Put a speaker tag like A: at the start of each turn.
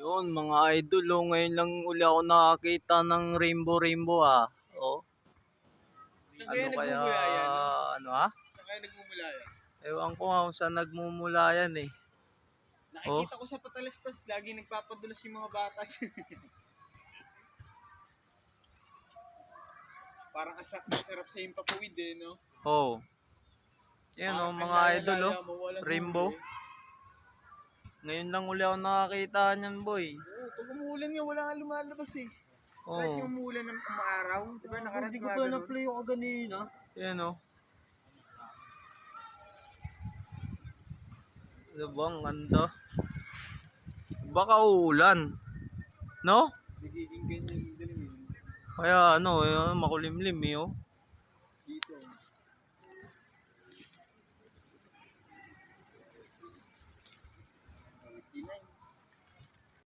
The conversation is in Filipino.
A: Yun mga idol, oh, ngayon lang uli ako nakakita ng rainbow oh.
B: Saan
A: Ano
B: kaya
A: kaya,
B: nagmumula yan, no?
A: ano ha?
B: Saan kaya nagmumula yan?
A: Ewan ko nga kung saan nagmumula yan eh. Oh,
B: Nakikita ko sa patalastas, lagi nagpapadulas yung mga bata. Parang ang sarap sa yung papawid eh, no?
A: oh. Yan oh
B: Parang ang
A: mga idol
B: laya-laya
A: oh.
B: mo, walang
A: Rainbow.
B: huli.
A: Ngayon lang uli ako nakakita niyan boy.
B: Oo, pag umuulan nga, wala nga lumalabas eh. Kahit
A: Oh.
B: yung umuulan ng umaaraw, di ba nakaraan
A: Hindi ko
B: nga
A: pa
B: ganun?
A: na-play ako kanina. Yan oh. Ano ba ang ganda? Baka uulan. No?
B: Nagiging ganyan yung dilim eh.
A: Kaya ano, makulimlim eh oh.